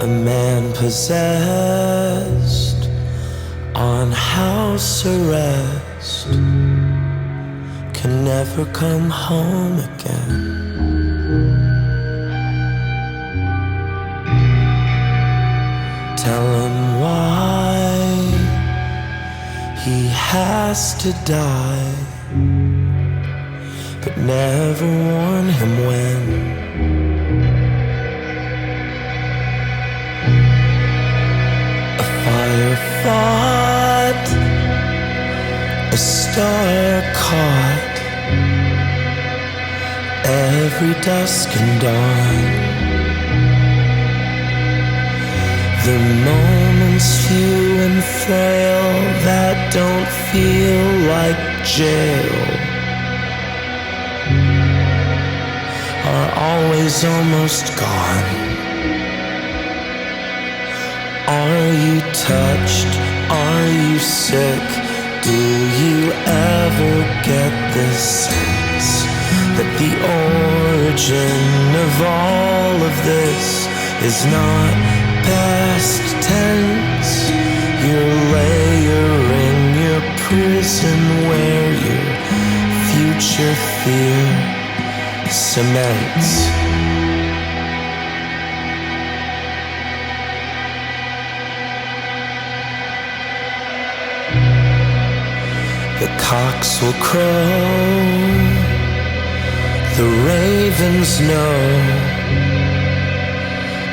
A man possessed on house arrest can never come home again. Tell him why he has to die, but never warn him when. A fire fought, a star caught, every dusk and dawn. The moments few and frail that don't feel like jail are always almost gone. Are you touched? Are you sick? Do you ever get this sense that the origin of all of this is not past tense? You're layering your prison where your future fear cements. The cocks will crow, the ravens know,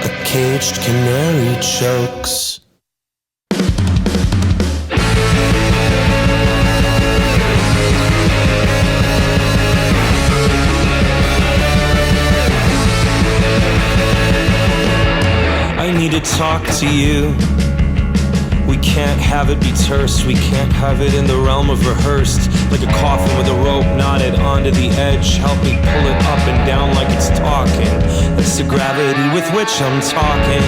a caged canary chokes. I need to talk to you. We can't have it be terse, we can't have it in the realm of rehearsed. Like a coffin with a rope knotted onto the edge. Help me pull it up and down like it's talking. That's the gravity with which I'm talking.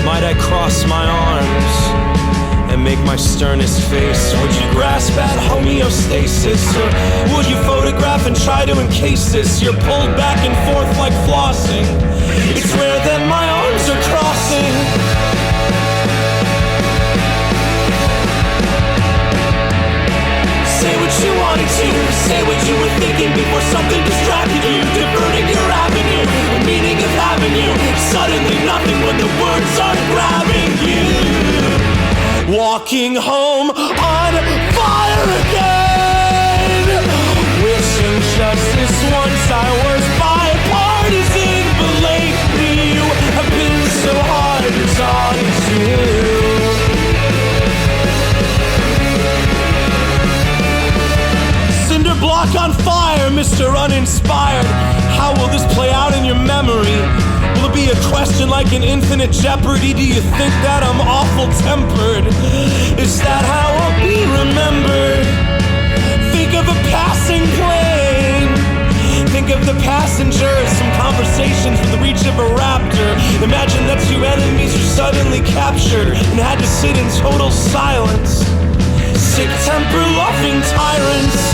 Might I cross my arms and make my sternest face? Would you grasp at homeostasis? Or would you photograph and try to encase this? You're pulled back and forth like flossing. It's rare that my arms are crossing. Say what you wanted to, say what you were thinking before something distracted you, diverting your avenue, the meaning of having you. Suddenly nothing when the words are grabbing you. Walking home on fire again, wishing justice once I was bipartisan, but lately you have been so hard to talk to. Block on fire, Mr. Uninspired. How will this play out in your memory? Will it be a question like an infinite jeopardy? Do you think that I'm awful tempered? Is that how I'll be remembered? Think of a passing plane. Think of the passengers, some conversations with the reach of a raptor. Imagine that two enemies were suddenly captured and had to sit in total silence. Sick temper loving tyrants.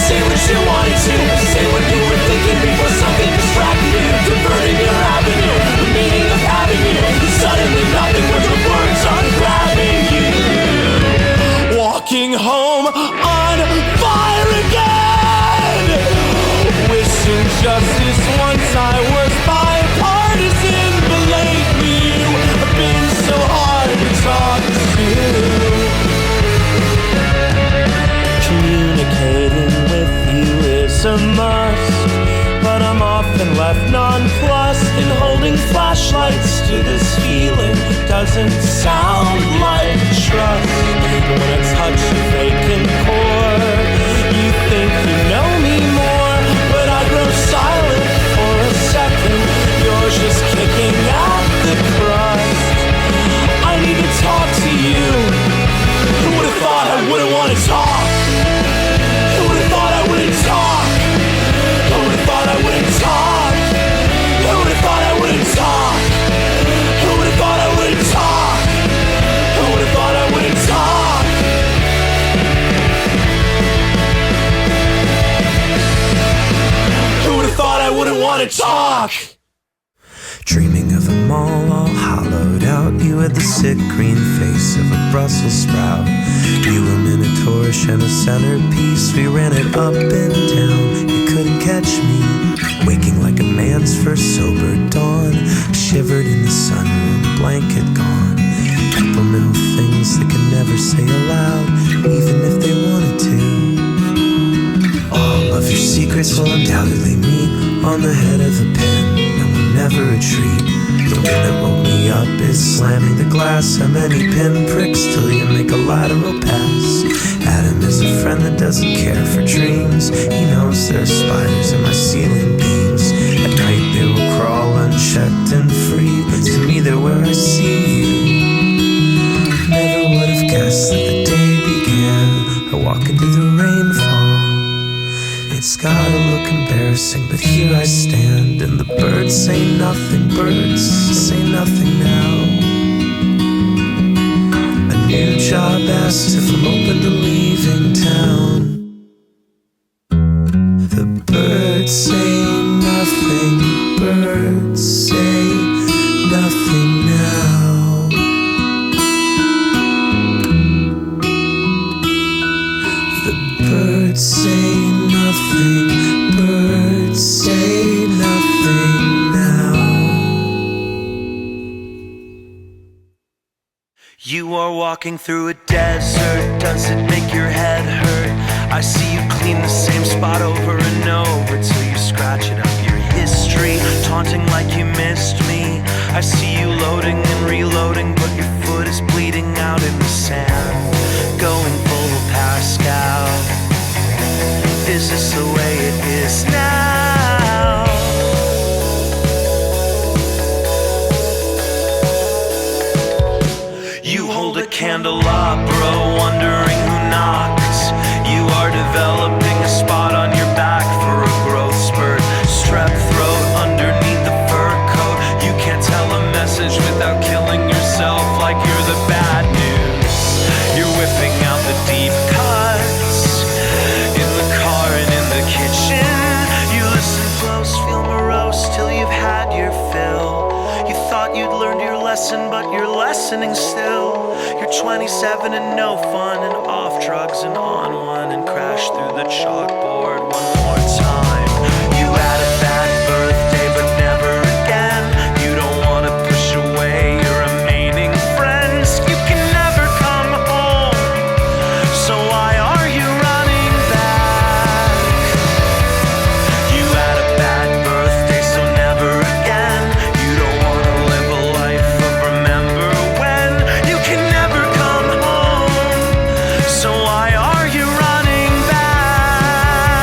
Say what you wanted to, say what you were thinking before something distracted you, diverting your avenue, the meaning of having you. Suddenly nothing when the words are grabbing you. Walking home on fire again, wishing justice once I was bipartisan, but lately you have been so hard to talk to. Communicating with you is a must, but I'm often left nonplussed, and holding flashlights to this feeling doesn't sound like trust. When I touch your vacant core, you think you know me more, but I grow silent for a second. You're just kicking at the crust. I need to talk to you. Who would have thought I wouldn't want to talk? Who would have thought I wouldn't talk? Who would have thought I wouldn't talk? Who would have thought I wouldn't talk? Who would have thought I wouldn't talk? Who would have thought I wouldn't talk? wanna talk. Dreaming of a mall all hollowed out. You had the sick green face of a Brussels sprout. You were Minotaurish and a centerpiece. We ran it up and down, you couldn't catch me. Waking like a man's first sober dawn. Shivered in the sunroom, blanket gone. People know things they can never say aloud, even if they wanted to. All of your secrets will undoubtedly meet on the head of a pin, and will never retreat. The wind that woke me up is slamming the glass. How many pinpricks till you make a lateral pass? Adam is a friend that doesn't care for dreams. He knows there are spiders in my ceiling beams. At night they will crawl unchecked and free, but to me they're where I see you. Never would have guessed that the day began. I walk into the rainfall. It's gotta look embarrassing, but here I stand, and the birds say nothing. Birds say nothing now. A new job asks if I'm open to leaving town. The birds say nothing. Birds say nothing now. The birds say nothing. Birds say nothing now. You are walking through a desert. Does it make your head hurt? I see you clean the same spot over and over till you scratch it up your history, taunting like you missed me. I see you loading and reloading, but your foot is bleeding out in the sand, going full Pascal. Is this the way it is now? You hold a candelabra, wondering who knocked. You are developing a spot on your back for a growth spurt. Strep throat underneath the fur coat. You can't tell a message without killing yourself, like you're the bad news. You're whipping out the deep cuts in the car and in the kitchen. You listen close, feel morose till you've had your fill. You thought you'd learned your lesson, but you're lessening still. You're 27 and no fun, and off drugs and on one, and crash through the chalkboard one more time. You had a bad birthday, but never again. You don't want to push away your remaining friends. You can never come home, so why are you running back? You had a bad birthday, so never again. You don't want to live a life of remember when. You can never come home, so why are you running back?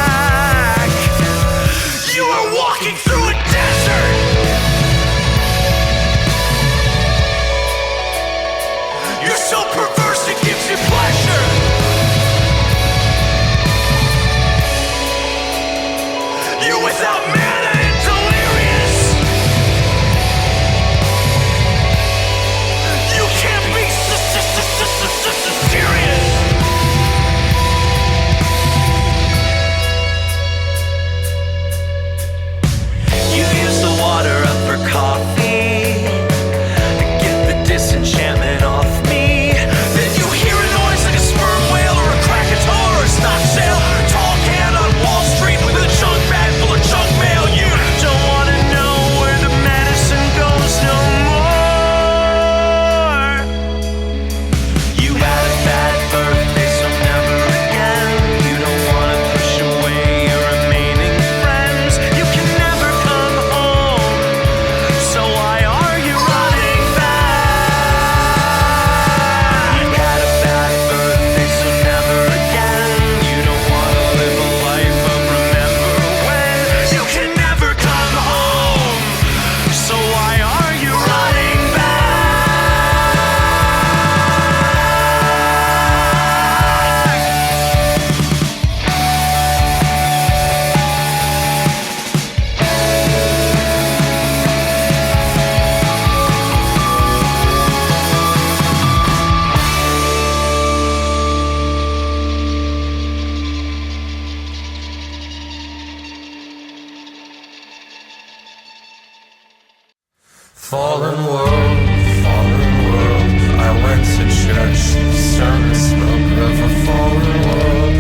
Fallen world, I went to church, sermon spoke of a fallen world,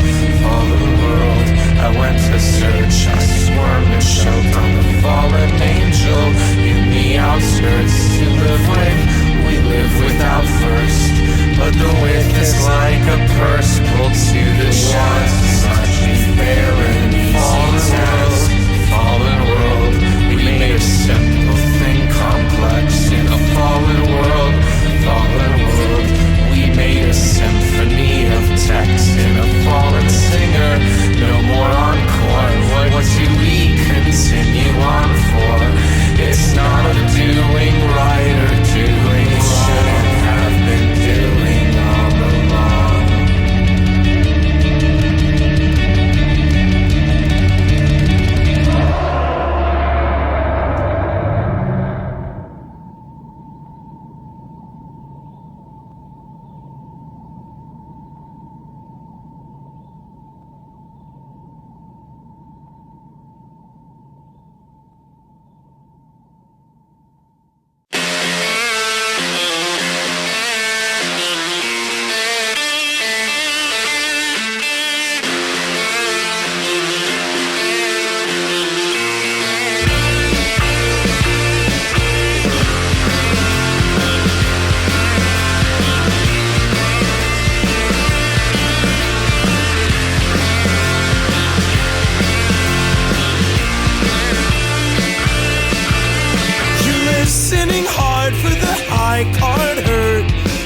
I went to search, I squirmed and choked on the fallen angel in the outskirts. To live with, we live without first, but the width is like a purse pulled to the chest. Such a barren, fallen world, we made a simple thing complex in a fallen world, we made a symphony of text in a fallen singer. No more encore, what do we continue on for? It's not a doing right or doing wrong, shouldn't have been doing all along.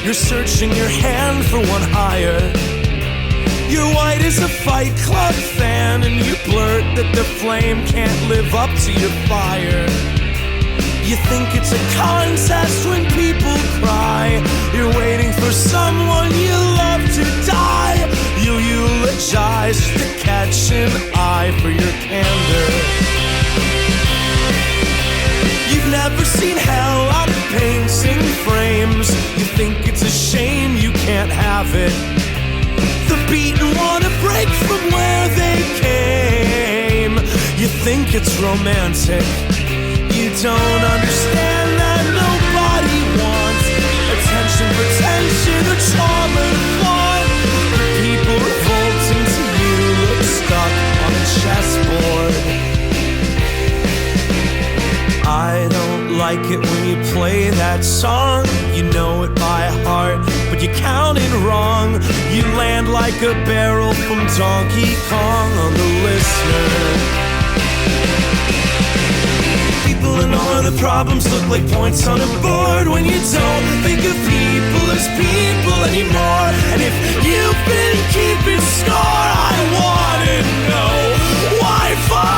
You're searching your hand for one higher. You're white as a Fight Club fan, and you blurt that the flame can't live up to your fire. You think it's a contest when people cry. You're waiting for someone you love to die. You eulogize to catch an eye for your candor. You've never seen hell out of painting frames. You think it's a shame you can't have it. The beaten want to break from where they came. You think it's romantic. You don't understand that nobody wants attention, pretension, or trauma to flaunt. The people revolting to you look stuck on a chessboard. I don't like it when you play that song. You know it by heart, but you counted wrong. You land like a barrel from Donkey Kong on the listener. People and all of the problems look like points on a board when you don't think of people as people anymore. And if you've been keeping score, I wanna know why for?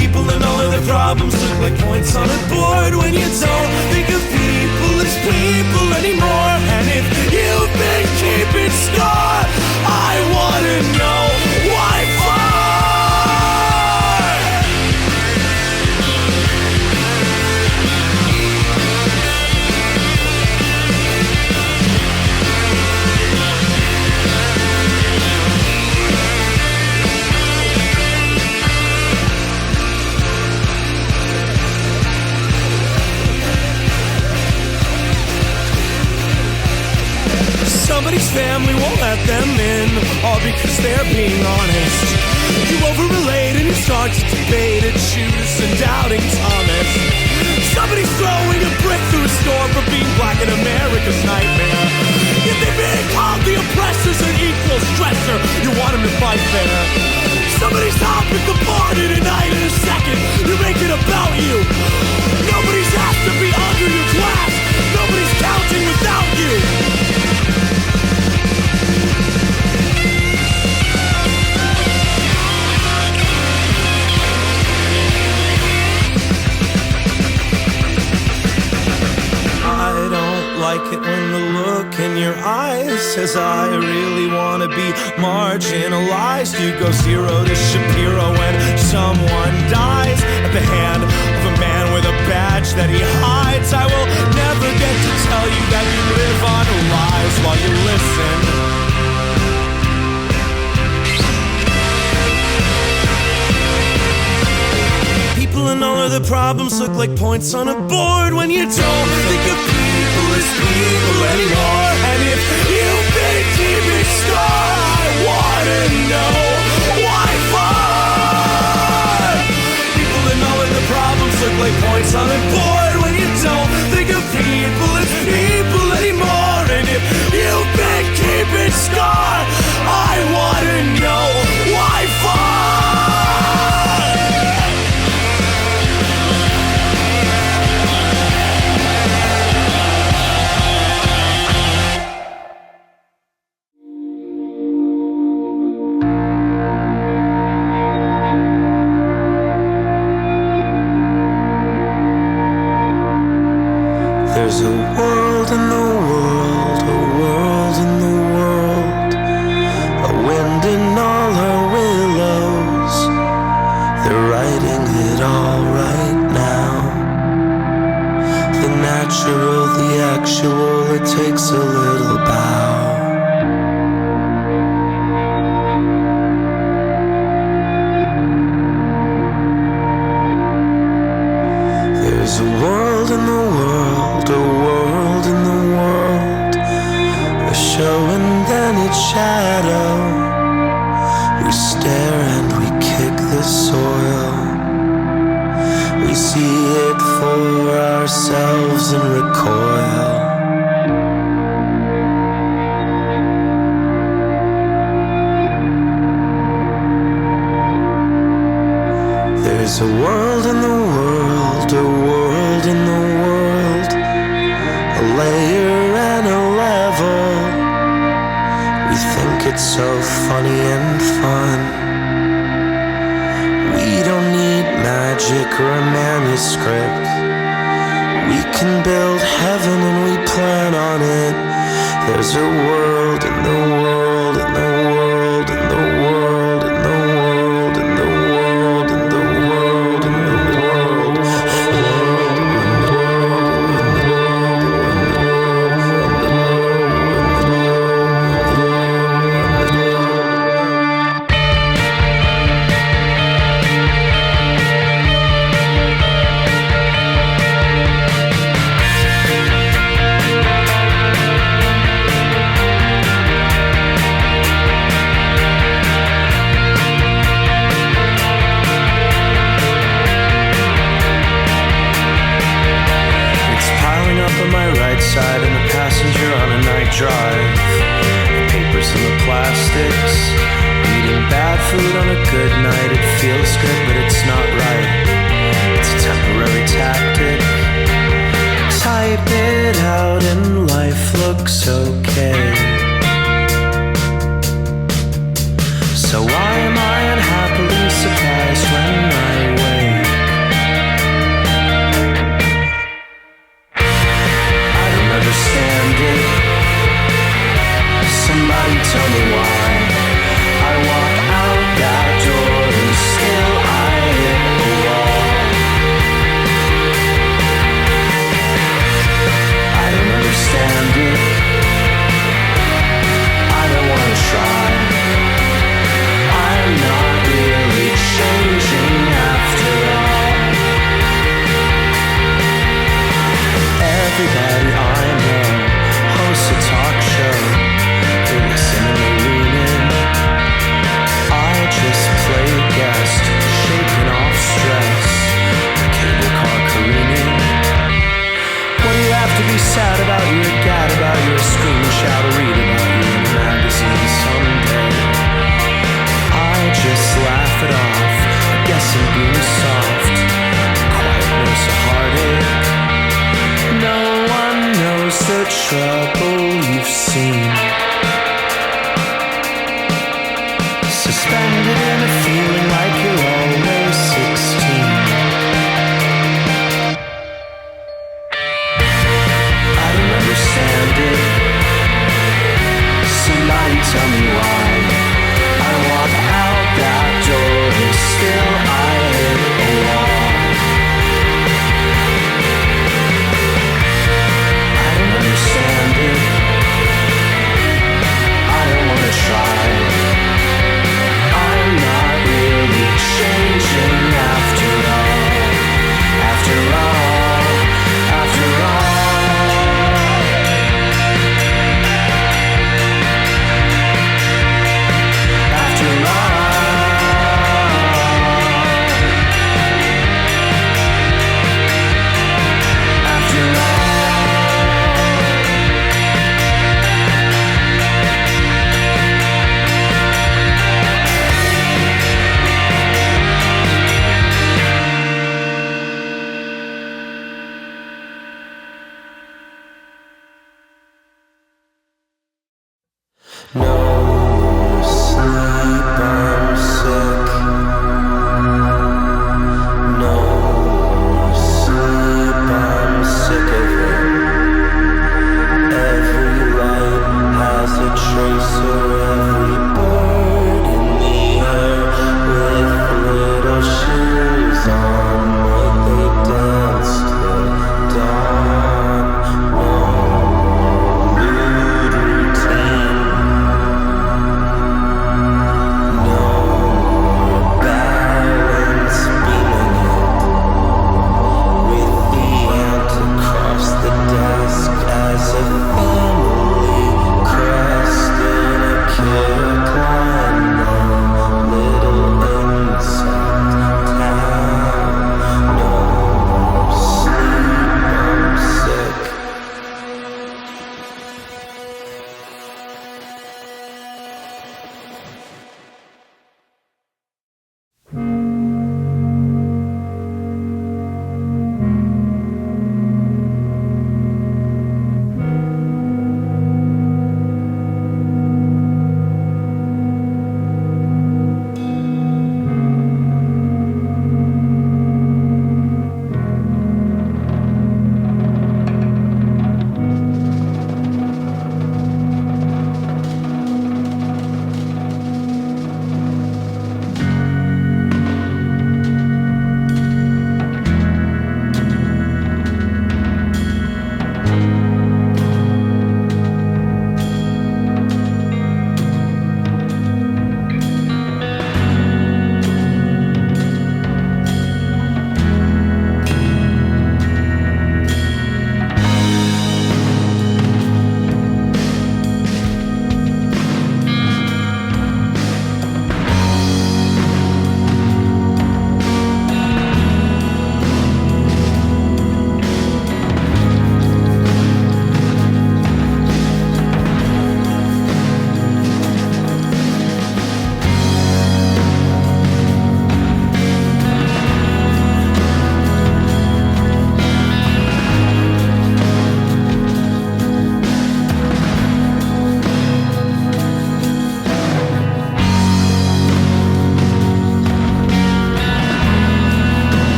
People and all of the problems look like points on a board when you don't think of people as people anymore. And if you've been keeping score, I wanna know why for? Somebody's family won't let them in, all because they're being honest. You over-relate and you start to debate at Judas and doubting Thomas. Somebody's throwing a brick through a store for being black in America's nightmare. If they're being called the oppressor's an equal stressor, you want them to fight fair. Somebody's hopping the board in a night in a second, you make it about you. Nobody's asked to be under your glass, nobody's counting without you. Like it when the look in your eyes says I really wanna be marginalized. You go zero to Shapiro when someone dies at the hand of a man with a badge that he hides. I will never get to tell you that you live on lies while you listen. People and all of the problems look like points on a board when you don't think of people as people anymore. And if you've been keeping score, I wanna know why for. People and all of the problems look like points on a board when you don't think of people as people anymore. And if you've been keeping score, I wanna know why for. There's a world in the world, a world in the world, a wind in all her willows. They're writing it all right now. The natural, the actual, it takes a little bow. There's a world in the world, a world in the world, a show and then its shadow. We stare and we kick the soil. We see it for ourselves and recoil. There's a world in the world, a world in the world, a layer and a level. We think it's so funny and fun. We don't need magic or a manuscript. We can build heaven and we plan on it. There's a world in the world, in the world, in the world, in the world, in the world, in the world, in the world. Side and the passenger on a night drive. The papers and the plastics. Eating bad food on a good night. It feels good, but it's not right. It's a temporary tactic. Type it out and life looks okay. So why am I unhappily surprised when I wake? Somebody tell me why I walk out that door and still I hit a wall. I don't understand it. I don't want to try. I'm not really changing after all. Everybody I know hosts a talk show. I just play guest, shaking off stress, cable car careening. What do you have to be sad about? You're gad about, you're a scream and shout or read about you in a magazine someday. I just laugh it off, I guess I'm being soft. Quietness a heartache. No one knows the trouble you've seen. Suspended in a feeling like you're always 16. I don't understand it. Somebody tell me why I walk out that door and still I hit a wall. I don't understand it. I don't wanna try. I'm not really changing.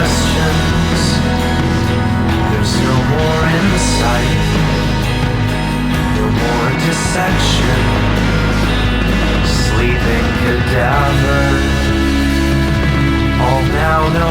questions. There's no more insight, no more dissection. Sleeping cadaver, all now no